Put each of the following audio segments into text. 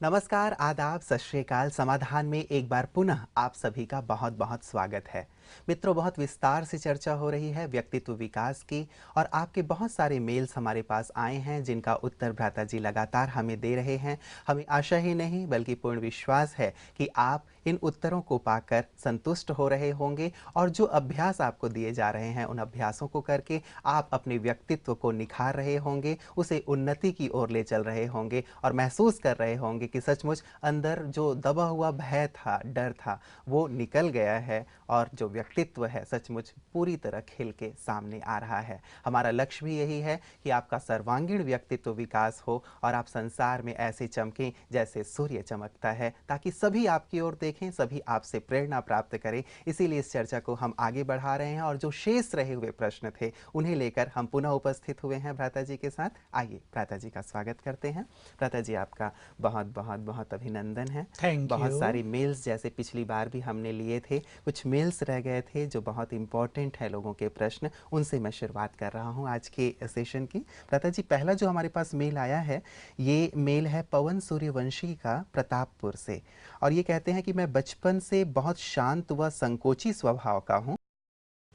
नमस्कार, आदाब, सत श्री अकाल। समाधान में एक बार पुनः आप सभी का बहुत बहुत स्वागत है। मित्रों, बहुत विस्तार से चर्चा हो रही है व्यक्तित्व विकास की और आपके बहुत सारे मेल्स हमारे पास आए हैं जिनका उत्तर भ्राता जी लगातार हमें दे रहे हैं। हमें आशा ही नहीं बल्कि पूर्ण विश्वास है कि आप इन उत्तरों को पाकर संतुष्ट हो रहे होंगे और जो अभ्यास आपको दिए जा रहे हैं उन अभ्यासों को करके आप अपने व्यक्तित्व को निखार रहे होंगे, उसे उन्नति की ओर ले चल रहे होंगे और महसूस कर रहे होंगे कि सचमुच अंदर जो दबा हुआ भय था, डर था, वो निकल गया है और जो व्यक्तित्व है सचमुच पूरी तरह खिल के सामने आ रहा है। हमारा लक्ष्य भी यही है कि आपका सर्वांगीण व्यक्तित्व विकास हो और आप संसार में ऐसे चमकें जैसे सूर्य चमकता है, ताकि सभी आपकी ओर देखें, सभी आपसे प्रेरणा प्राप्त करें। इसीलिए इस चर्चा को हम आगे बढ़ा रहे हैं और जो शेष रहे हुए प्रश्न थे उन्हें लेकर हम पुनः उपस्थित हुए हैं भ्राता जी के साथ। आइए भ्राता जी का स्वागत करते हैं। भ्राता जी, आपका बहुत बहुत बहुत अभिनंदन है। थैंक बहुत यू। सारी मेल्स जैसे पिछली बार भी हमने लिए थे, कुछ मेल्स रह गए थे जो बहुत इंपॉर्टेंट है लोगों के प्रश्न, उनसे मैं शुरुआत कर रहा हूं आज के सेशन की। भ्राता जी, पहला जो हमारे पास मेल आया है ये मेल है पवन सूर्यवंशी का प्रतापपुर से और ये कहते हैं कि मैं बचपन से बहुत शांत व संकोची स्वभाव का हूँ।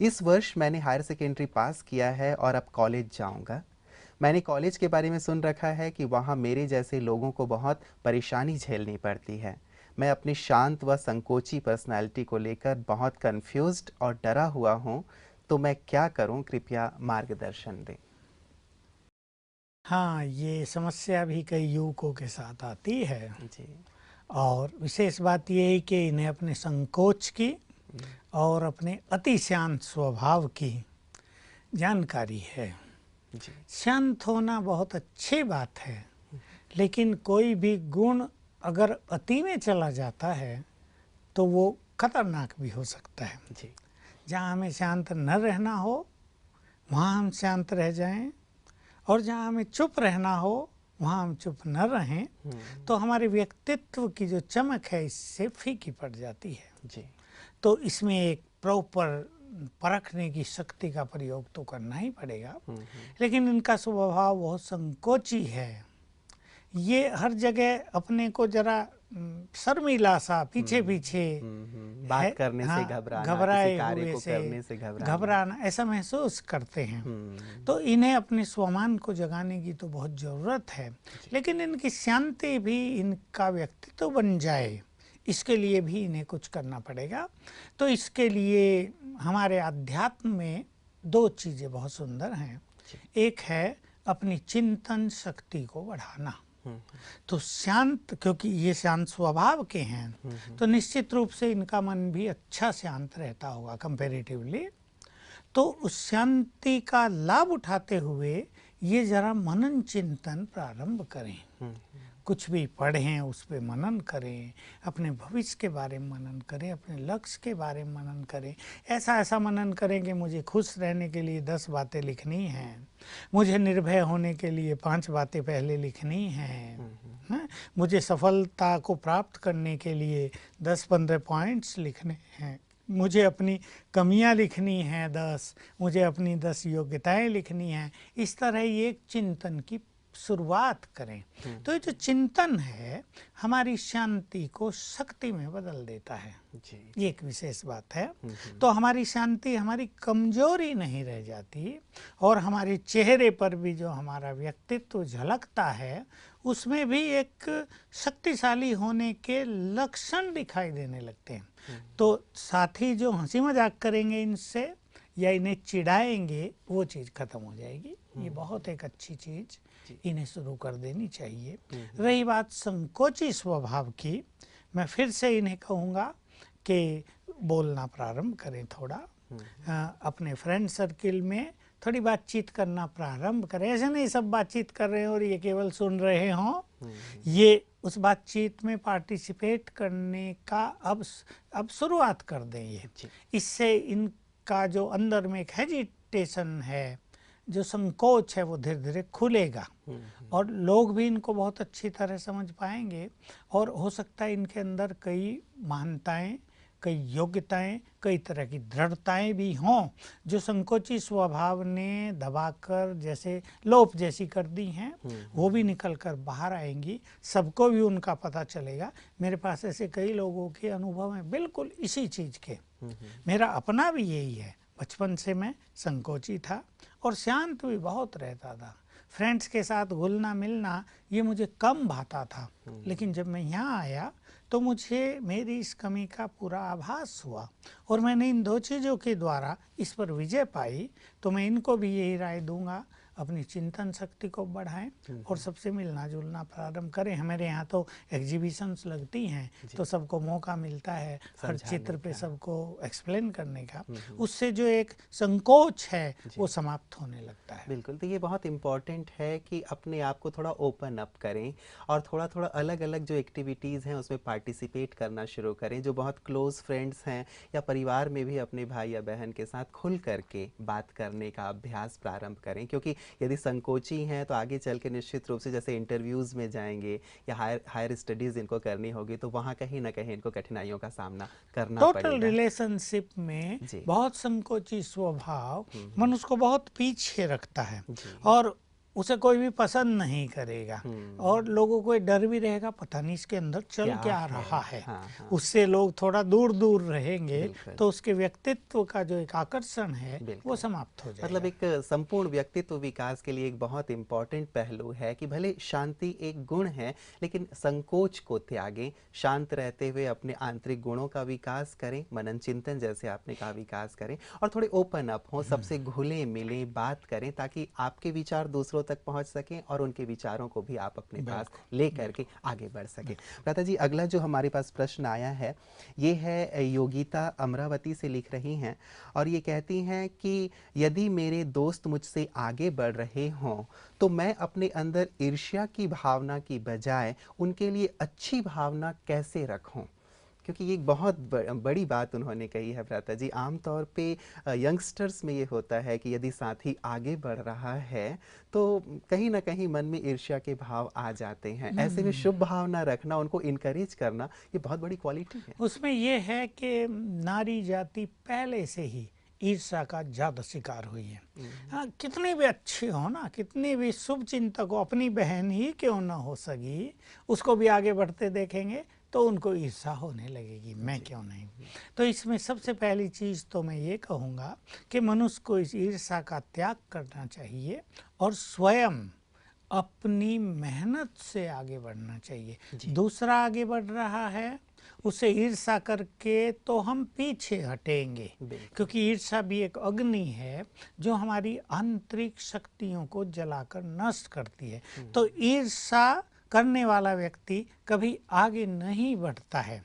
इस वर्ष मैंने हायर सेकेंडरी पास किया है और अब कॉलेज जाऊंगा। मैंने कॉलेज के बारे में सुन रखा है कि वहाँ मेरे जैसे लोगों को बहुत परेशानी झेलनी पड़ती है। मैं अपनी शांत व संकोची पर्सनालिटी को लेकर बहुत कंफ्यूज्ड और डरा हुआ हूँ, तो मैं क्या करूँ, कृपया मार्गदर्शन दें। हाँ, ये समस्या भी कई युवकों के साथ आती है जी। और विशेष बात ये है कि इन्हें अपने संकोच की और अपने अति शांत स्वभाव की जानकारी है। जी। शांत होना बहुत अच्छी बात है, लेकिन कोई भी गुण अगर अति में चला जाता है तो वो खतरनाक भी हो सकता है। जी। जहाँ हमें शांत न रहना हो वहाँ हम शांत रह जाएं, और जहाँ हमें चुप रहना हो वहाँ हम चुप न रहें तो हमारे व्यक्तित्व की जो चमक है इससे फीकी पड़ जाती है। जी। तो इसमें एक प्रॉपर परखने की शक्ति का प्रयोग तो करना ही पड़ेगा। लेकिन इनका स्वभाव बहुत संकोची है। ये हर जगह अपने को जरा शर्मीला सा पीछे पीछे है, बात करने से हाँ, घबराना, किसी घबराए कार्य हुए को से करने से घबराना। घबराना ऐसा महसूस करते हैं। हम्म। तो इन्हें अपने स्वमान को जगाने की तो बहुत ज़रूरत है, लेकिन इनकी शांति भी इनका व्यक्तित्व बन जाए इसके लिए भी इन्हें कुछ करना पड़ेगा। तो इसके लिए हमारे अध्यात्म में दो चीज़ें बहुत सुंदर हैं। एक है अपनी चिंतन शक्ति को बढ़ाना। तो शांत, क्योंकि ये शांत स्वभाव के हैं तो निश्चित रूप से इनका मन भी अच्छा शांत रहता होगा कंपैरेटिवली। तो उस शांति का लाभ उठाते हुए ये जरा मनन चिंतन प्रारंभ करें। कुछ भी पढ़ें, उस पर मनन करें, अपने भविष्य के बारे में मनन करें, अपने लक्ष्य के बारे में मनन करें। ऐसा मनन करें कि मुझे खुश रहने के लिए 10 बातें लिखनी हैं, मुझे निर्भय होने के लिए 5 बातें पहले लिखनी हैं, मुझे सफलता को प्राप्त करने के लिए 10-15 पॉइंट्स लिखने हैं, मुझे अपनी कमियां लिखनी हैं 10, मुझे अपनी 10 योग्यताएं लिखनी हैं। इस तरह ये एक चिंतन की शुरुआत करें। तो ये जो चिंतन है हमारी शांति को शक्ति में बदल देता है। ये एक विशेष बात है। तो हमारी शांति हमारी कमजोरी नहीं रह जाती और हमारे चेहरे पर भी जो हमारा व्यक्तित्व झलकता है उसमें भी एक शक्तिशाली होने के लक्षण दिखाई देने लगते हैं। तो साथी जो हंसी मजाक करेंगे इनसे या इन्हें चिढ़ाएंगे वो चीज़ खत्म हो जाएगी। ये बहुत एक अच्छी चीज़ इन्हें शुरू कर देनी चाहिए। रही बात संकोची स्वभाव की, मैं फिर से इन्हें कहूँगा कि बोलना प्रारंभ करें थोड़ा। अपने फ्रेंड सर्किल में थोड़ी बातचीत करना प्रारंभ करें। ऐसे नहीं सब बातचीत कर रहे हैं और ये केवल सुन रहे हों। ये उस बातचीत में पार्टिसिपेट करने का अब शुरुआत कर दें। ये इससे इनका जो अंदर में एक हेजिटेशन है, जो संकोच है, वो धीरे धीरे खुलेगा और लोग भी इनको बहुत अच्छी तरह समझ पाएंगे और हो सकता है इनके अंदर कई महानताएं कई योग्यताएं, कई तरह की दृढ़ताएं भी हों जो संकोची स्वभाव ने दबाकर जैसे लोप जैसी कर दी हैं, वो भी निकल कर बाहर आएंगी। सबको भी उनका पता चलेगा। मेरे पास ऐसे कई लोगों के अनुभव हैं बिल्कुल इसी चीज़ के। मेरा अपना भी यही है। बचपन से मैं संकोची था और शांत भी बहुत रहता था। फ्रेंड्स के साथ घुलना मिलना ये मुझे कम भाता था। लेकिन जब मैं यहाँ आया तो मुझे मेरी इस कमी का पूरा आभास हुआ और मैंने इन दो चीज़ों के द्वारा इस पर विजय पाई। तो मैं इनको भी यही राय दूंगा, अपनी चिंतन शक्ति को बढ़ाएं और सबसे मिलना जुलना प्रारंभ करें। हमारे यहाँ तो एग्जीबिशंस लगती हैं तो सबको मौका मिलता है हर चित्र पे सबको एक्सप्लेन करने का। उससे जो एक संकोच है वो समाप्त होने लगता है। बिल्कुल, तो ये बहुत इम्पॉर्टेंट है कि अपने आप को थोड़ा ओपन अप करें और थोड़ा थोड़ा अलग अलग जो एक्टिविटीज़ हैं उसमें पार्टिसिपेट करना शुरू करें। जो बहुत क्लोज़ फ्रेंड्स हैं या परिवार में भी अपने भाई या बहन के साथ खुल करके बात करने का अभ्यास प्रारंभ करें, क्योंकि यदि संकोची हैं तो आगे चल के निश्चित रूप से जैसे इंटरव्यूज़ में जाएंगे या हायर स्टडीज़ इनको करनी होगी तो वहाँ कहीं ना कहीं इनको कठिनाइयों का सामना करना टोटल पड़ेगा। रिलेशनशिप में बहुत संकोची स्वभाव मनुष्य को बहुत पीछे रखता है और उसे कोई भी पसंद नहीं करेगा और लोगों को डर भी रहेगा, पता नहीं इसके अंदर चल क्या रहा है। हाँ। उससे लोग थोड़ा दूर दूर रहेंगे तो उसके व्यक्तित्व का जो एक आकर्षण है वो समाप्त हो जाएगा। मतलब एक संपूर्ण व्यक्तित्व विकास के लिए एक बहुत इम्पॉर्टेंट पहलू है कि भले शांति एक गुण है लेकिन संकोच को त्यागें, शांत रहते हुए अपने आंतरिक गुणों का विकास करें, मनन चिंतन जैसे आपने कहा विकास करें और थोड़े ओपन अप हों, सबसे घुले मिले बात करें ताकि आपके विचार दूसरों तक पहुंच सकें और उनके विचारों को भी आप अपने पास ले करके आगे बढ़ सकें। भ्राता जी, अगला जो हमारे पास प्रश्न आया है ये है योगिता अमरावती से लिख रही हैं और ये कहती हैं कि यदि मेरे दोस्त मुझसे आगे बढ़ रहे हों तो मैं अपने अंदर ईर्ष्या की भावना की बजाय उनके लिए अच्छी भावना कैसे रखूं? क्योंकि ये एक बहुत बड़ी बात उन्होंने कही है भ्राता जी। आमतौर पे यंगस्टर्स में ये होता है कि यदि साथी आगे बढ़ रहा है तो कहीं ना कहीं मन में ईर्ष्या के भाव आ जाते हैं। ऐसे में शुभ भावना रखना, उनको इनकरेज करना, ये बहुत बड़ी क्वालिटी है। उसमें ये है कि नारी जाति पहले से ही ईर्ष्या का ज़्यादा शिकार हुई है। हाँ, कितनी भी अच्छी हो ना, कितनी भी शुभ चिंतक हो, अपनी बहन ही क्यों ना हो सकी, उसको भी आगे बढ़ते देखेंगे तो उनको ईर्ष्या होने लगेगी, मैं क्यों नहीं। तो इसमें सबसे पहली चीज़ तो मैं ये कहूँगा कि मनुष्य को इस ईर्ष्या का त्याग करना चाहिए और स्वयं अपनी मेहनत से आगे बढ़ना चाहिए। दूसरा आगे बढ़ रहा है उसे ईर्ष्या करके तो हम पीछे हटेंगे, क्योंकि ईर्ष्या भी एक अग्नि है जो हमारी आंतरिक शक्तियों को जलाकर नष्ट करती है। तो ईर्ष्या करने वाला व्यक्ति कभी आगे नहीं बढ़ता है।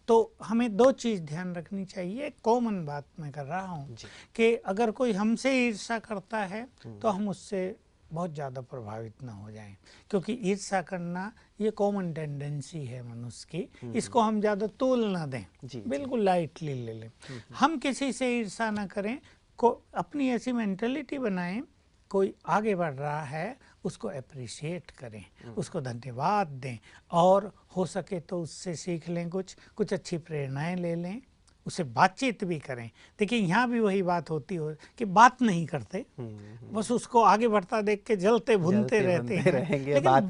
तो हमें दो चीज़ ध्यान रखनी चाहिए। कॉमन बात मैं कर रहा हूँ कि अगर कोई हमसे ईर्ष्या करता है तो हम उससे बहुत ज़्यादा प्रभावित ना हो जाएं, क्योंकि ईर्ष्या करना ये कॉमन टेंडेंसी है मनुष्य की। इसको हम ज़्यादा तूल ना दें, बिल्कुल लाइटली ले लें। हम किसी से ईर्ष्या ना करें, को अपनी ऐसी मेंटेलिटी बनाएं, कोई आगे बढ़ रहा है उसको अप्रिशिएट करें, उसको धन्यवाद दें और हो सके तो उससे सीख लें, कुछ अच्छी प्रेरणाएं ले लें, उससे बातचीत भी करें। देखिए यहाँ भी वही बात होती हो कि बात नहीं करते, बस उसको आगे बढ़ता देख के जलते भुनते रहते हैं, लेकिन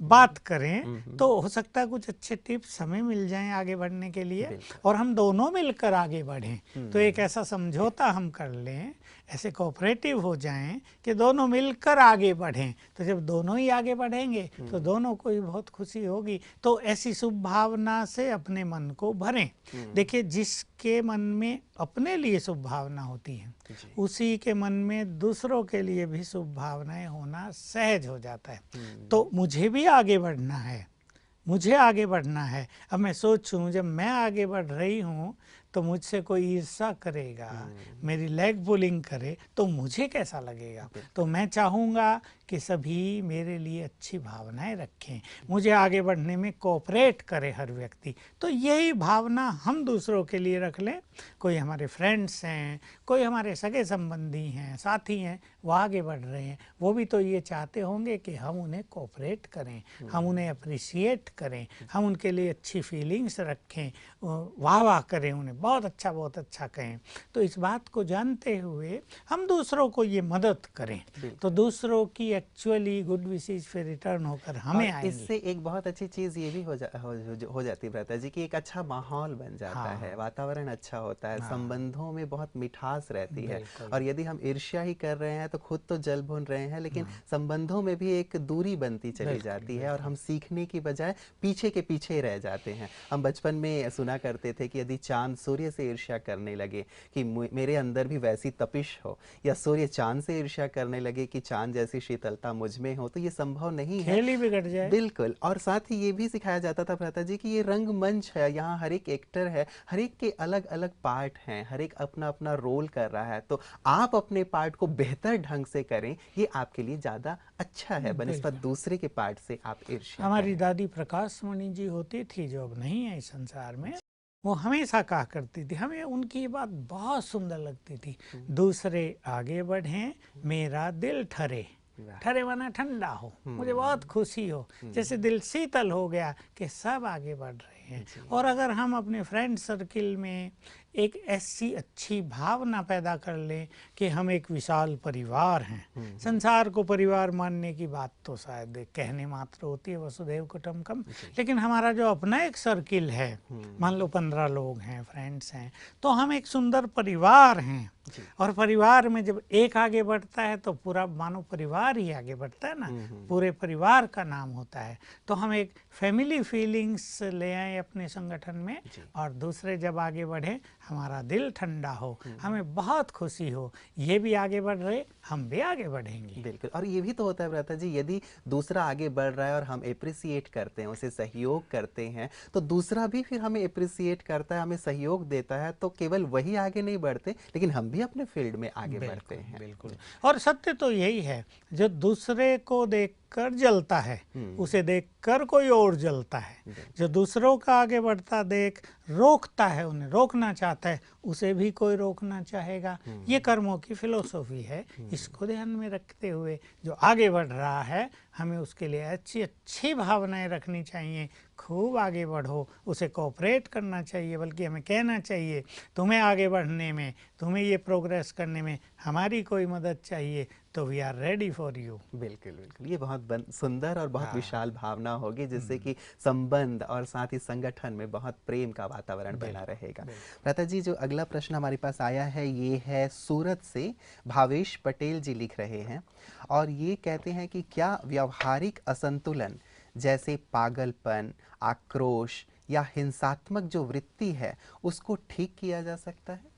बात करें तो हो सकता है कुछ अच्छे टिप्स हमें मिल जाएं आगे बढ़ने के लिए और हम दोनों मिलकर आगे बढ़ें। तो एक ऐसा समझौता हम कर लें, ऐसे कोऑपरेटिव हो जाएं कि दोनों मिलकर आगे बढ़ें। तो जब दोनों ही आगे बढ़ेंगे तो दोनों को ही बहुत खुशी होगी। तो ऐसी शुभ भावना से अपने मन को भरें। देखिए, जिसके मन में अपने लिए शुभ भावना होती है उसी के मन में दूसरों के लिए भी शुभ भावनाएं होना सहज हो जाता है। तो मुझे भी आगे बढ़ना है, मुझे आगे बढ़ना है। अब मैं सोचूं जब मैं आगे बढ़ रही हूँ तो मुझसे कोई ईर्ष्या करेगा, मेरी लेग पुलिंग करे तो मुझे कैसा लगेगा। तो मैं चाहूँगा कि सभी मेरे लिए अच्छी भावनाएं रखें, मुझे आगे बढ़ने में कोऑपरेट करे हर व्यक्ति। तो यही भावना हम दूसरों के लिए रख लें। कोई हमारे फ्रेंड्स हैं, कोई हमारे सगे संबंधी हैं, साथी हैं, वो आगे बढ़ रहे हैं, वो भी तो ये चाहते होंगे कि हम उन्हें कोऑपरेट करें, हम उन्हें अप्रिशिएट करें, हम उनके लिए अच्छी फीलिंग्स रखें, वाह वाह करें, उन्हें बहुत अच्छा कहें। तो इस बात को जानते हुए हम दूसरों को ये मदद करें, तो दूसरों की एक्चुअली गुड विशेस फिर रिटर्न होकर हमें आएंगी। इससे एक बहुत अच्छी चीज़ ये भी हो जाती है भ्राता जी कि एक अच्छा माहौल बन जाता है, वातावरण अच्छा होता है, संबंधों में बहुत मिठास रहती है। और यदि हम ईर्ष्या ही कर रहे हैं तो खुद तो जल भुन रहे हैं, लेकिन संबंधों में भी एक दूरी बनती चली जाती है और हम सीखने की बजाय पीछे के पीछे ही रह जाते हैं। हम बचपन में सुना करते थे कि यदि चांद सूर्य से ईर्ष्या करने लगे कि मेरे अंदर भी वैसी तपिश हो, या सूर्य चांद से ईर्ष्या करने लगे कि चांद जैसी शीतलता मुझ में हो, तो ये संभव नहीं है, खेल ही बिगड़ जाए। बिल्कुल। और साथ ही ये भी सिखाया जाता था भ्राता जी कि ये रंगमंच है, यहाँ हर एक एक्टर है, हर एक के अलग अलग पार्ट हैं, हर एक अपना अपना रोल कर रहा है, तो आप अपने पार्ट को बेहतर ढंग से करें, ये आपके लिए ज़्यादा अच्छा है बनिस्बत दूसरे के पार्ट से आप ईर्ष्या हमारी करें। दादी प्रकाश मणि जी होती थी, जो अब नहीं है इस संसार में, वो हमेशा कहा करती थी, हमें उनकी ये बात बहुत सुंदर लगती थी, दूसरे आगे बढ़ें मेरा दिल ठरे, ठरे माना ठंडा हो, मुझे बहुत खुशी हो, जैसे दिल शीतल हो गया कि सब आगे बढ़ रहे हैं। और अगर हम अपने फ्रेंड सर्किल में एक ऐसी अच्छी भावना पैदा कर लें कि हम एक विशाल परिवार हैं, संसार को परिवार मानने की बात तो शायद कहने मात्र होती है, वसुधैव कुटुंबकम, लेकिन हमारा जो अपना एक सर्किल है, मान लो 15 लोग हैं, फ्रेंड्स हैं, तो हम एक सुंदर परिवार हैं। और परिवार में जब एक आगे बढ़ता है तो पूरा मानो परिवार ही आगे बढ़ता है ना, पूरे परिवार का नाम होता है। तो हम एक फैमिली फीलिंग्स ले आए अपने संगठन में, और दूसरे जब आगे बढ़े हमारा दिल ठंडा हो, हमें बहुत खुशी हो, ये भी आगे बढ़ रहे, हम भी आगे बढ़ेंगे। बिल्कुल। और ये भी तो होता है भ्राता जी, यदि दूसरा आगे बढ़ रहा है और हम एप्रिसिएट करते हैं, उसे सहयोग करते हैं, तो दूसरा भी फिर हमें एप्रिसिएट करता है, हमें सहयोग देता है, तो केवल वही आगे नहीं बढ़ते, लेकिन हम भी अपने फील्ड में आगे बढ़ते हैं। बिल्कुल। और सत्य तो यही है, जो दूसरे को देखकर जलता है उसे देखकर कोई और जलता है, जो दूसरों का आगे बढ़ता देख रोकता है, उन्हें रोकना चाहता है, उसे भी कोई रोकना चाहेगा। ये कर्मों की फिलोसॉफी है। इसको ध्यान में रखते हुए जो आगे बढ़ रहा है, हमें उसके लिए अच्छी अच्छी भावनाएं रखनी चाहिए, खूब आगे बढ़ो, उसे कोऑपरेट करना चाहिए, बल्कि हमें कहना चाहिए तुम्हें आगे बढ़ने में, तुम्हें ये प्रोग्रेस करने में हमारी कोई मदद चाहिए तो we are ready for you. बिल्कुल बिल्कुल, ये बहुत सुंदर और बहुत विशाल भावना होगी, जिससे कि संबंध और साथ ही संगठन में बहुत प्रेम का वातावरण बना रहेगा। भ्राता जी, जो अगला प्रश्न हमारे पास आया है, ये है सूरत से भावेश पटेल जी लिख रहे हैं, और ये कहते हैं कि क्या व्यावहारिक असंतुलन जैसे पागलपन, आक्रोश या हिंसात्मक जो वृत्ति है, उसको ठीक किया जा सकता है?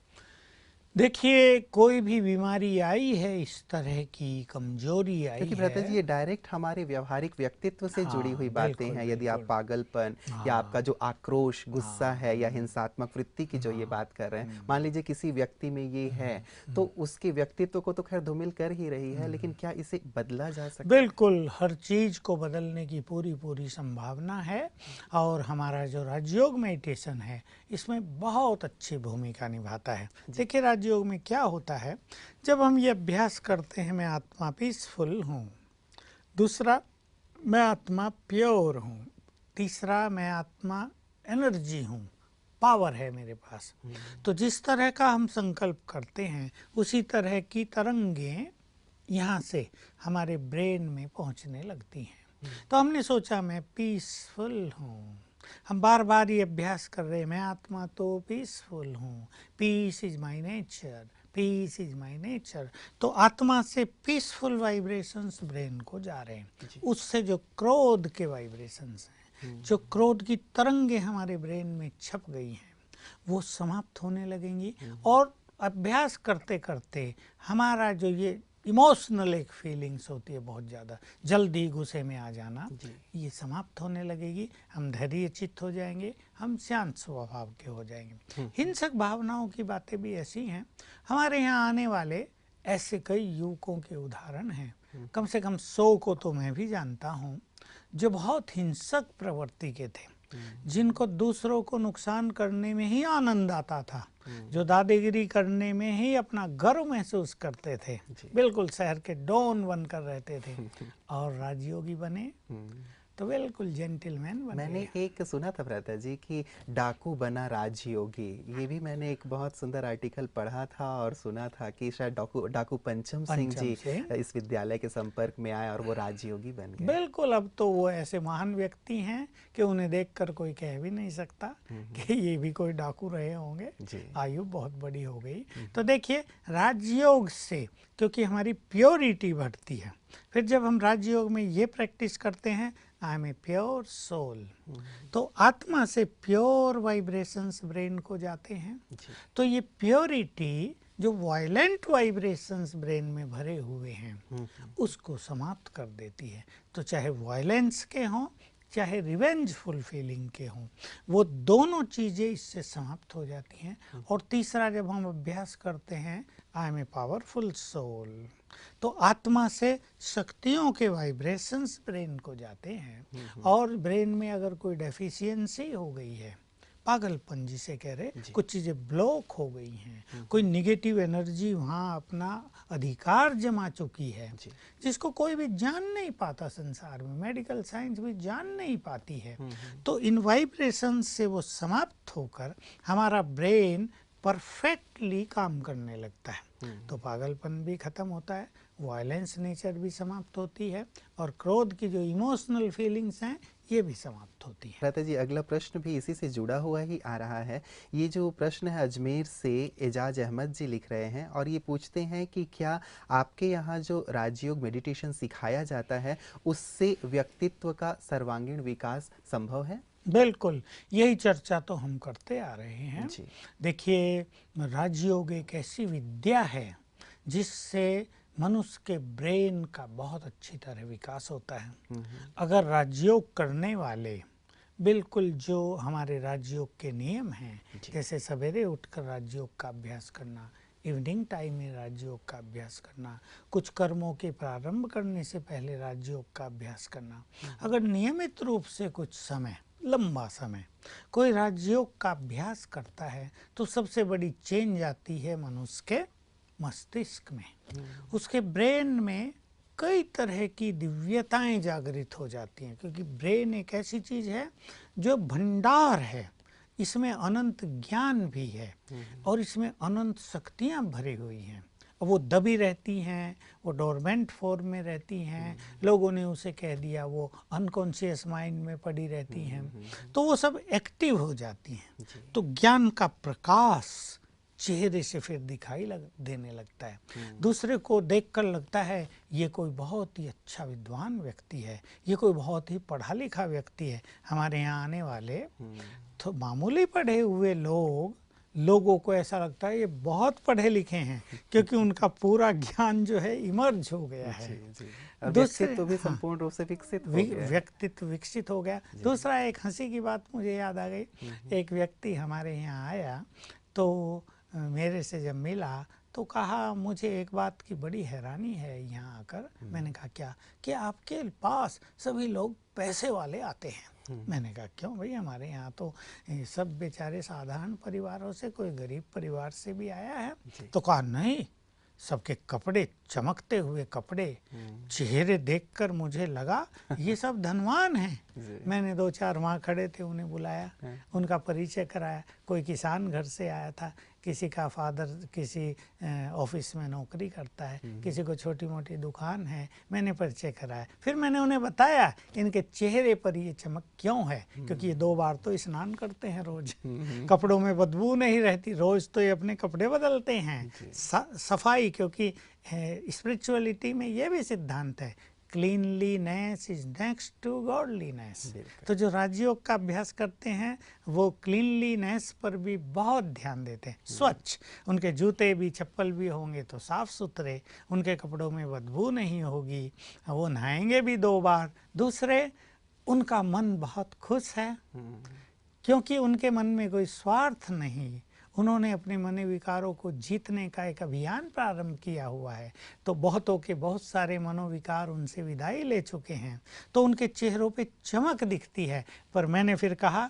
देखिए, कोई भी बीमारी आई है, इस तरह की कमजोरी आई क्योंकि है, भ्राता जी ये डायरेक्ट हमारे व्यवहारिक व्यक्तित्व से जुड़ी हुई बातें हैं। यदि आप पागलपन या आपका जो आक्रोश, गुस्सा है, या हिंसात्मक वृत्ति की जो ये बात कर रहे हैं, मान लीजिए किसी व्यक्ति में ये है, तो उसके व्यक्तित्व को तो खैर धूमिल कर ही रही है, लेकिन क्या इसे बदला जा सकता है? बिल्कुल, हर चीज को बदलने की पूरी पूरी संभावना है, और हमारा जो राजयोग मेडिटेशन है इसमें बहुत अच्छी भूमिका निभाता है। देखिए, राजयोग में क्या होता है, जब हम ये अभ्यास करते हैं, मैं आत्मा पीसफुल हूँ, दूसरा मैं आत्मा प्योर हूँ, तीसरा मैं आत्मा एनर्जी हूँ, पावर है मेरे पास, तो जिस तरह का हम संकल्प करते हैं उसी तरह की तरंगें यहाँ से हमारे ब्रेन में पहुँचने लगती हैं। तो हमने सोचा मैं पीसफुल हूँ, हम बार बार ये अभ्यास कर रहे हैं, मैं आत्मा तो पीसफुल हूँ, peace is my nature, peace is my nature. तो आत्मा से पीसफुल वाइब्रेशंस ब्रेन को जा रहे हैं, उससे जो क्रोध के वाइब्रेशंस हैं, जो क्रोध की तरंगें हमारे ब्रेन में छप गई हैं, वो समाप्त होने लगेंगी। और अभ्यास करते करते हमारा जो ये इमोशनल एक फीलिंग्स होती है बहुत ज़्यादा, जल्दी गुस्से में आ जाना, जी। ये समाप्त होने लगेगी। हम धैर्यचित्त हो जाएंगे, हम शांत स्वभाव के हो जाएंगे। हिंसक भावनाओं की बातें भी ऐसी हैं। हमारे यहाँ आने वाले ऐसे कई युवकों के उदाहरण हैं, कम से कम 100 को तो मैं भी जानता हूँ, जो बहुत हिंसक प्रवृत्ति के थे, जिनको दूसरों को नुकसान करने में ही आनंद आता था, जो दादागिरी करने में ही अपना गर्व महसूस करते थे, बिल्कुल शहर के डॉन बनकर रहते थे और राजयोगी बने तो बिल्कुल जेंटलमैन बन मैंने गए। एक सुना था भ्राता जी कि डाकू बना राजयोगी। ये भी मैंने एक बहुत सुंदर आर्टिकल पढ़ा था और सुना था कि शायद डाकू पंचम सिंह पंचम जी सिंह इस विद्यालय के संपर्क में आए और वो राजयोगी बन गए। बिल्कुल, अब तो वो ऐसे महान व्यक्ति हैं कि उन्हें देखकर कोई कह भी नहीं सकता कि ये भी कोई डाकू रहे होंगे। जी। आयु बहुत बड़ी हो गई। तो देखिए, राजयोग से क्योंकि हमारी प्योरिटी बढ़ती है, फिर जब हम राजयोग में ये प्रैक्टिस करते हैं, I am a pure soul, तो आत्मा से प्योर वाइब्रेशंस ब्रेन को जाते हैं। तो ये प्योरिटी जो वायलेंट वाइब्रेशंस ब्रेन में भरे हुए हैं उसको समाप्त कर देती है। तो चाहे वायलेंस के हों चाहे रिवेंजफुल फीलिंग के हों, वो दोनों चीज़ें इससे समाप्त हो जाती हैं। और तीसरा, जब हम अभ्यास करते हैं I am a powerful soul, तो आत्मा से शक्तियों के वाइब्रेशंस ब्रेन को जाते हैं। और ब्रेन में अगर कोई डेफिशिएंसी हो गई है, पागलपन जिसे कह रहे, कुछ चीज़ें ब्लॉक हो गई हैं, कोई निगेटिव एनर्जी वहाँ अपना अधिकार जमा चुकी है, जिसको कोई भी जान नहीं पाता संसार में, मेडिकल साइंस भी जान नहीं पाती है, तो इन वाइब्रेशन से वो समाप्त होकर हमारा ब्रेन परफेक्टली काम करने लगता है। तो पागलपन भी खत्म होता है, वायलेंस नेचर भी समाप्त होती है, और क्रोध की जो इमोशनल फीलिंग्स हैं ये भी समाप्त होती है। भ्राता जी, अगला प्रश्न भी इसी से जुड़ा हुआ ही आ रहा है। ये जो प्रश्न है अजमेर से एजाज अहमद जी लिख रहे हैं और ये पूछते हैं कि क्या आपके यहाँ जो राजयोग मेडिटेशन सिखाया जाता है उससे व्यक्तित्व का सर्वांगीण विकास संभव है? बिल्कुल, यही चर्चा तो हम करते आ रहे हैं। जी। देखिए, राजयोग एक ऐसी विद्या है जिससे मनुष्य के ब्रेन का बहुत अच्छी तरह विकास होता है। अगर राजयोग करने वाले बिल्कुल जो हमारे राजयोग के नियम हैं, जैसे सवेरे उठकर राजयोग का अभ्यास करना, इवनिंग टाइम में राजयोग का अभ्यास करना, कुछ कर्मों के प्रारंभ करने से पहले राजयोग का अभ्यास करना, अगर नियमित रूप से कुछ समय, लंबा समय कोई राजयोग का अभ्यास करता है, तो सबसे बड़ी चेंज आती है मनुष्य के मस्तिष्क में। उसके ब्रेन में कई तरह की दिव्यताएं जागृत हो जाती हैं, क्योंकि ब्रेन एक ऐसी चीज़ है जो भंडार है, इसमें अनंत ज्ञान भी है और इसमें अनंत शक्तियां भरी हुई हैं। वो दबी रहती हैं, वो डोरमेंट फॉर्म में रहती हैं, लोगों ने उसे कह दिया वो अनकॉन्शियस माइंड में पड़ी रहती हैं, तो वो सब एक्टिव हो जाती हैं। तो ज्ञान का प्रकाश चेहरे से फिर दिखाई देने लगता है। दूसरे को देखकर लगता है ये कोई बहुत ही अच्छा विद्वान व्यक्ति है, ये कोई बहुत ही पढ़ा लिखा व्यक्ति है। हमारे यहाँ आने वाले तो मामूली पढ़े हुए लोगों को ऐसा लगता है ये बहुत पढ़े लिखे हैं, क्योंकि उनका पूरा ज्ञान जो है इमर्ज हो गया है। व्यक्तित्व भी संपूर्ण रूप से विकसित हो गया। व्यक्तित्व विकसित हो गया। दूसरा, एक हंसी की बात मुझे याद आ गई। एक व्यक्ति हमारे यहाँ आया तो मेरे से जब मिला तो कहा, मुझे एक बात की बड़ी हैरानी है यहाँ आकर। मैंने कहा क्या? कि आपके पास सभी लोग पैसे वाले आते हैं। मैंने कहा क्यों भाई, हमारे यहाँ तो सब बेचारे साधारण परिवारों से, कोई गरीब परिवार से भी आया है। तो कहा नहीं, सबके कपड़े, चमकते हुए कपड़े, चेहरे देखकर मुझे लगा ये सब धनवान हैं। मैंने 2-4 वहाँ खड़े थे, उन्हें बुलाया, उनका परिचय कराया। कोई किसान घर से आया था, किसी का फादर किसी ऑफिस में नौकरी करता है, किसी को छोटी मोटी दुकान है। मैंने परिचय कराया, फिर मैंने उन्हें बताया इनके चेहरे पर ये चमक क्यों है, क्योंकि ये 2 बार तो स्नान करते हैं रोज, कपड़ों में बदबू नहीं रहती, रोज तो ये अपने कपड़े बदलते हैं। सफाई, क्योंकि स्पिरिचुअलिटी में ये भी सिद्धांत है cleanliness is next to godliness. बिल्कुल। तो जो राजयोग का अभ्यास करते हैं वो क्लीनलीनेस पर भी बहुत ध्यान देते हैं। स्वच्छ, उनके जूते भी चप्पल भी होंगे तो साफ सुथरे, उनके कपड़ों में बदबू नहीं होगी, वो नहाएंगे भी 2 बार। दूसरे, उनका मन बहुत खुश है क्योंकि उनके मन में कोई स्वार्थ नहीं, उन्होंने अपने मन विकारों को जीतने का एक अभियान प्रारंभ किया हुआ है। तो बहुतों के बहुत सारे मनोविकार उनसे विदाई ले चुके हैं, तो उनके चेहरों पे चमक दिखती है। पर मैंने फिर कहा,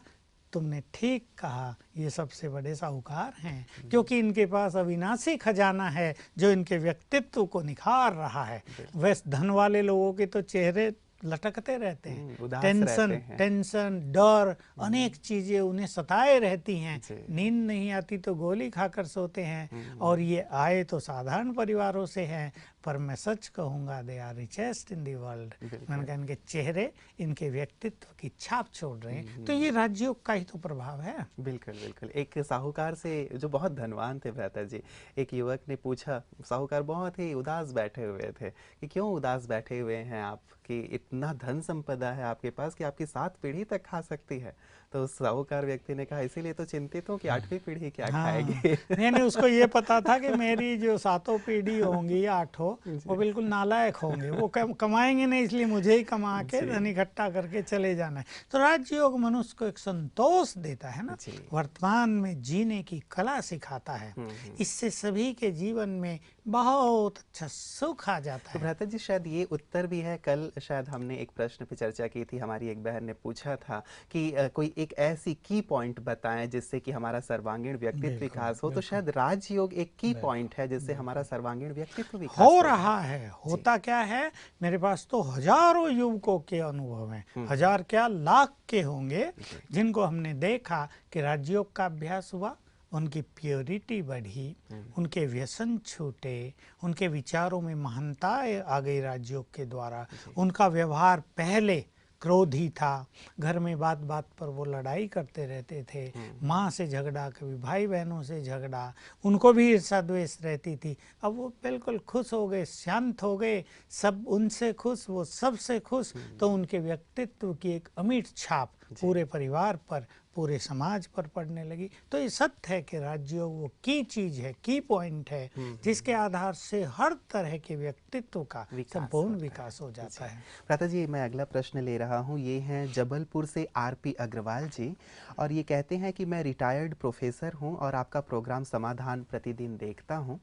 तुमने ठीक कहा, ये सबसे बड़े साहूकार हैं क्योंकि इनके पास अविनाशी खजाना है जो इनके व्यक्तित्व को निखार रहा है। वैसे धन वाले लोगों के तो चेहरे लटकते रहते हैं, उदास टेंशन रहते हैं। टेंशन, डर, अनेक चीजें उन्हें सताए रहती हैं। जी। नींद नहीं आती तो गोली खाकर सोते हैं। और ये आए तो साधारण परिवारों से हैं, पर मैं सच कहूँगा they are richest in the world. मैंने कहा इनके चेहरे इनके व्यक्तित्व की छाप छोड़ रहे हैं। तो ये राजयोग का ही तो प्रभाव है। बिल्कुल बिल्कुल। एक साहूकार से जो बहुत धनवान थे भ्राता जी, एक युवक ने पूछा, साहूकार बहुत ही उदास बैठे हुए थे, कि क्यों उदास बैठे हुए हैं आप, कि इतना धन संपदा है आपके पास कि आपकी 7 पीढ़ी तक खा सकती है। तो उस साहूकार व्यक्ति ने कहा, इसीलिए तो चिंतित हूँ कि 8वीं पीढ़ी क्या खाएगी। नहीं, उसको ये पता था कि मेरी जो 7 पीढ़ी होंगी या 8 वो बिल्कुल नालायक होंगे, वो कमाएंगे नहीं, इसलिए मुझे ही कमा के धन इकट्ठा करके चले जाना है। तो राजयोग मनुष्य को एक संतोष देता है ना, वर्तमान में जीने की कला सिखाता है। इससे सभी के जीवन में बहुत अच्छा सुख आ जाता है। तो भ्राता जी, शायद ये उत्तर भी है, कल शायद हमने एक प्रश्न पे चर्चा की थी, हमारी एक बहन ने पूछा था कि कोई एक ऐसी की पॉइंट बताएं जिससे कि हमारा सर्वांगीण व्यक्तित्व विकास हो। तो शायद राजयोग एक की पॉइंट है जिससे हमारा सर्वांगीण व्यक्तित्व विकास हो रहा है। होता क्या है, मेरे पास तो हजारों युवकों के अनुभव हैं, हजार क्या लाख के होंगे, जिनको हमने देखा कि राजयोग का अभ्यास हुआ, उनकी प्योरिटी बढ़ी, उनके व्यसन छूटे, उनके विचारों में महानता आ गई राजयोग के द्वारा। उनका व्यवहार पहले क्रोधी था, घर में बात बात पर वो लड़ाई करते रहते थे, माँ से झगड़ा, कभी भाई बहनों से झगड़ा, उनको भी ईर्ष्या द्वेष रहती थी। अब वो बिल्कुल खुश हो गए, शांत हो गए, सब उनसे खुश, वो सबसे खुश। तो उनके व्यक्तित्व की एक अमिट छाप पूरे परिवार पर, पूरे समाज पर पड़ने लगी। तो ये सत्य है कि राजयोग वो की चीज है, की पॉइंट है, जिसके आधार से हर तरह के व्यक्तित्व का संपूर्ण विकास हो जाता है। भ्राता जी, मैं अगला प्रश्न ले रहा हूँ, ये हैं जबलपुर से आरपी अग्रवाल जी, और ये कहते हैं कि मैं रिटायर्ड प्रोफेसर हूँ और आपका प्रोग्राम समाधान प्रतिदिन देखता हूँ।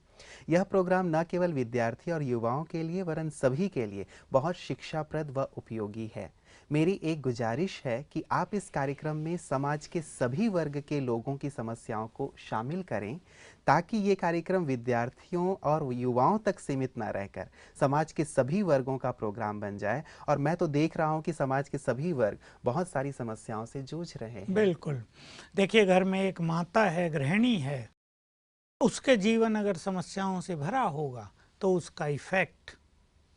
यह प्रोग्राम न केवल विद्यार्थी और युवाओं के लिए वरन सभी के लिए बहुत शिक्षाप्रद व उपयोगी है। मेरी एक गुजारिश है कि आप इस कार्यक्रम में समाज के सभी वर्ग के लोगों की समस्याओं को शामिल करें, ताकि ये कार्यक्रम विद्यार्थियों और युवाओं तक सीमित न रहकर समाज के सभी वर्गों का प्रोग्राम बन जाए। और मैं तो देख रहा हूँ कि समाज के सभी वर्ग बहुत सारी समस्याओं से जूझ रहे हैं। बिल्कुल। देखिए, घर में एक माता है, गृहिणी है, उसके जीवन अगर समस्याओं से भरा होगा तो उसका इफेक्ट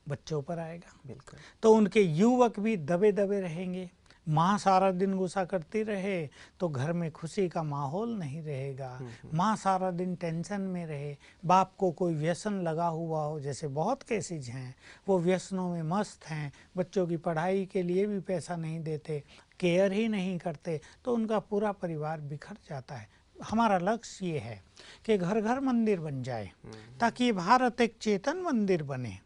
बच्चों पर आएगा। बिल्कुल। तो उनके युवक भी दबे दबे रहेंगे। माँ सारा दिन गुस्सा करती रहे तो घर में खुशी का माहौल नहीं रहेगा। माँ सारा दिन टेंशन में रहे, बाप को कोई व्यसन लगा हुआ हो, जैसे बहुत केसेज हैं, वो व्यसनों में मस्त हैं, बच्चों की पढ़ाई के लिए भी पैसा नहीं देते, केयर ही नहीं करते, तो उनका पूरा परिवार बिखर जाता है। हमारा लक्ष्य ये है कि घर घर मंदिर बन जाए, ताकि भारत एक चेतन मंदिर बने।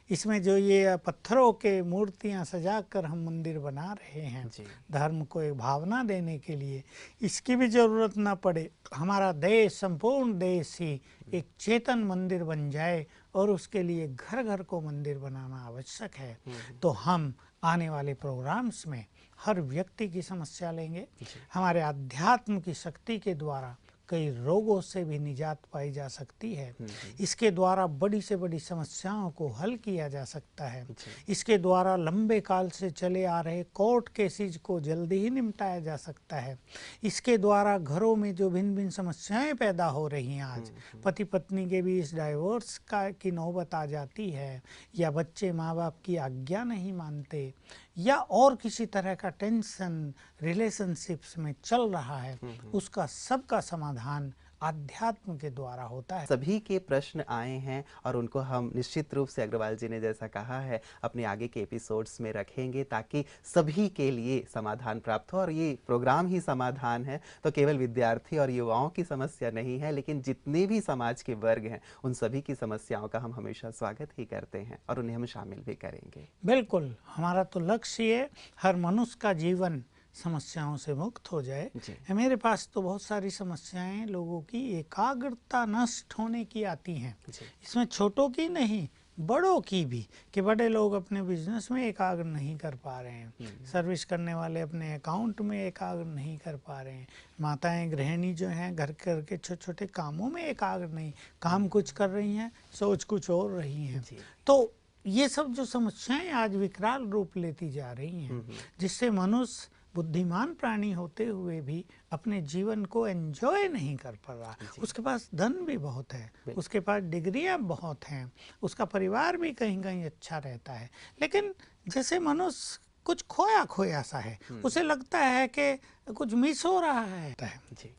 इसमें जो ये पत्थरों के मूर्तियां सजाकर हम मंदिर बना रहे हैं, धर्म को एक भावना देने के लिए, इसकी भी जरूरत ना पड़े। हमारा देश, संपूर्ण देश ही एक चेतन मंदिर बन जाए, और उसके लिए घर घर को मंदिर बनाना आवश्यक है। तो हम आने वाले प्रोग्राम्स में हर व्यक्ति की समस्या लेंगे। हमारे अध्यात्म की शक्ति के द्वारा कई रोगों से भी निजात पाई जा सकती है। इसके द्वारा बड़ी से बड़ी समस्याओं को हल किया जा सकता है। इसके द्वारा लंबे काल से चले आ रहे कोर्ट केसेज को जल्दी ही निपटाया जा सकता है। इसके द्वारा घरों में जो भिन्न भिन्न समस्याएं पैदा हो रही हैं, आज पति पत्नी के बीच डाइवोर्स की नौबत आ जाती है, या बच्चे माँ बाप की आज्ञा नहीं मानते, या और किसी तरह का टेंशन रिलेशनशिप्स में चल रहा है, उसका सबका समाधान आध्यात्म के द्वारा होता है। सभी के प्रश्न आए हैं और उनको हम निश्चित रूप से अग्रवाल जी ने जैसा कहा है अपने आगे के एपिसोड्स में रखेंगे ताकि सभी के लिए समाधान प्राप्त हो। और ये प्रोग्राम ही समाधान है, तो केवल विद्यार्थी और युवाओं की समस्या नहीं है, लेकिन जितने भी समाज के वर्ग हैं उन सभी की समस्याओं का हम हमेशा स्वागत ही करते हैं और उन्हें हम शामिल भी करेंगे। बिल्कुल, हमारा तो लक्ष्य ये हर मनुष्य का जीवन समस्याओं से मुक्त हो जाए। मेरे पास तो बहुत सारी समस्याएं लोगों की एकाग्रता नष्ट होने की आती हैं। इसमें छोटों की नहीं, बड़ों की भी, कि बड़े लोग अपने बिजनेस में एकाग्र नहीं कर पा रहे हैं, सर्विस करने वाले अपने अकाउंट में एकाग्र नहीं कर पा रहे हैं, माताएं गृहिणी जो हैं घर के छोटे छोटे कामों में एकाग्र नहीं, काम कुछ कर रही हैं सोच कुछ और रही हैं। तो ये सब जो समस्याएं आज विकराल रूप लेती जा रही हैं, जिससे मनुष्य बुद्धिमान प्राणी होते हुए भी अपने जीवन को एंजॉय नहीं कर पा रहा। उसके पास धन भी बहुत है, उसके पास डिग्रियां बहुत हैं, उसका परिवार भी कहीं कहीं अच्छा रहता है, लेकिन जैसे मनुष्य कुछ खोया खोया सा है, उसे लगता है कि कुछ मिस हो रहा है।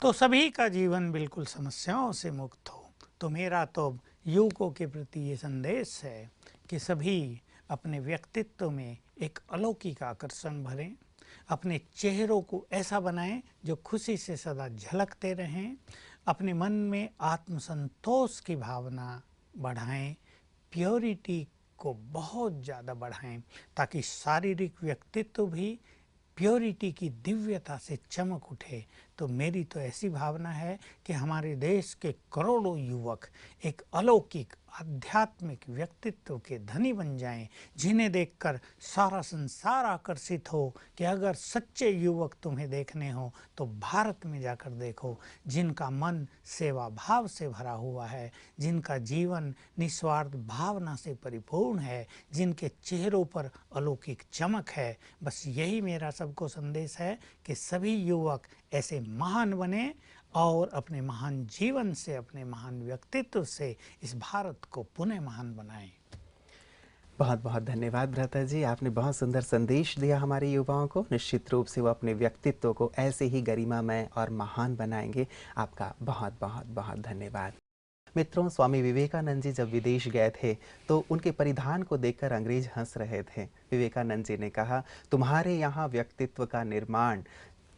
तो सभी का जीवन बिल्कुल समस्याओं से मुक्त हो। तो मेरा तो युवकों के प्रति ये संदेश है कि सभी अपने व्यक्तित्व में एक अलौकिक आकर्षण भरें, अपने चेहरों को ऐसा बनाएं जो खुशी से सदा झलकते रहें, अपने मन में आत्मसंतोष की भावना बढ़ाएं, प्योरिटी को बहुत ज़्यादा बढ़ाएं, ताकि शारीरिक व्यक्तित्व भी प्योरिटी की दिव्यता से चमक उठे। तो मेरी तो ऐसी भावना है कि हमारे देश के करोड़ों युवक एक अलौकिक आध्यात्मिक व्यक्तित्व के धनी बन जाएं, जिन्हें देखकर सारा संसार आकर्षित हो कि अगर सच्चे युवक तुम्हें देखने हो तो भारत में जाकर देखो, जिनका मन सेवा भाव से भरा हुआ है, जिनका जीवन निस्वार्थ भावना से परिपूर्ण है, जिनके चेहरों पर अलौकिक चमक है। बस यही मेरा सबको संदेश है कि सभी युवक ऐसे महान बने और अपने महान जीवन से, अपने महान व्यक्तित्व से इस भारत को पुनः महान बनाएं। बहुत बहुत धन्यवाद भ्राता जी, आपने बहुत सुंदर संदेश दिया हमारे युवाओं को। निश्चित रूप से वो अपने व्यक्तित्व को ऐसे ही गरिमामय और महान बनाएंगे। आपका बहुत बहुत बहुत धन्यवाद। मित्रों, स्वामी विवेकानंद जी जब विदेश गए थे तो उनके परिधान को देखकर अंग्रेज हंस रहे थे। विवेकानंद जी ने कहा, तुम्हारे यहाँ व्यक्तित्व का निर्माण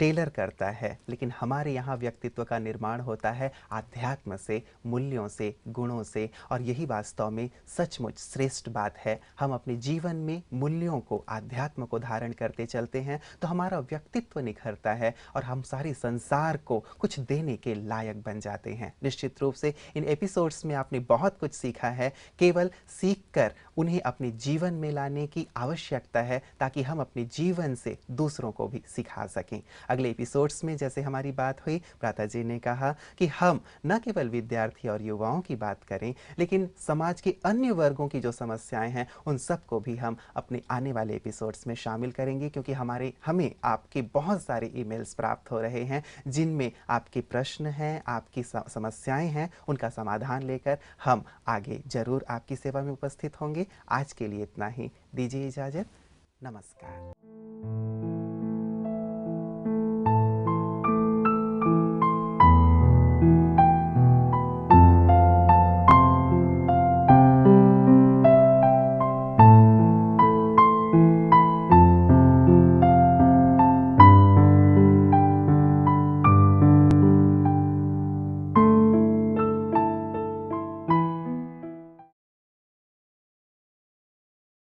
टेलर करता है, लेकिन हमारे यहाँ व्यक्तित्व का निर्माण होता है आध्यात्म से, मूल्यों से, गुणों से। और यही वास्तव में सचमुच श्रेष्ठ बात है। हम अपने जीवन में मूल्यों को, आध्यात्म को धारण करते चलते हैं तो हमारा व्यक्तित्व निखरता है और हम सारे संसार को कुछ देने के लायक बन जाते हैं। निश्चित रूप से इन एपिसोड्स में आपने बहुत कुछ सीखा है। केवल सीखकर उन्हें अपने जीवन में लाने की आवश्यकता है ताकि हम अपने जीवन से दूसरों को भी सिखा सकें। अगले एपिसोड्स में जैसे हमारी बात हुई, भ्राता जी ने कहा कि हम न केवल विद्यार्थी और युवाओं की बात करें, लेकिन समाज के अन्य वर्गों की जो समस्याएं हैं उन सबको भी हम अपने आने वाले एपिसोड्स में शामिल करेंगे, क्योंकि हमें आपके बहुत सारे ईमेल्स प्राप्त हो रहे हैं जिनमें आपके प्रश्न हैं, आपकी समस्याएं हैं, उनका समाधान लेकर हम आगे जरूर आपकी सेवा में उपस्थित होंगे। आज के लिए इतना ही, दीजिए इजाज़त। नमस्कार।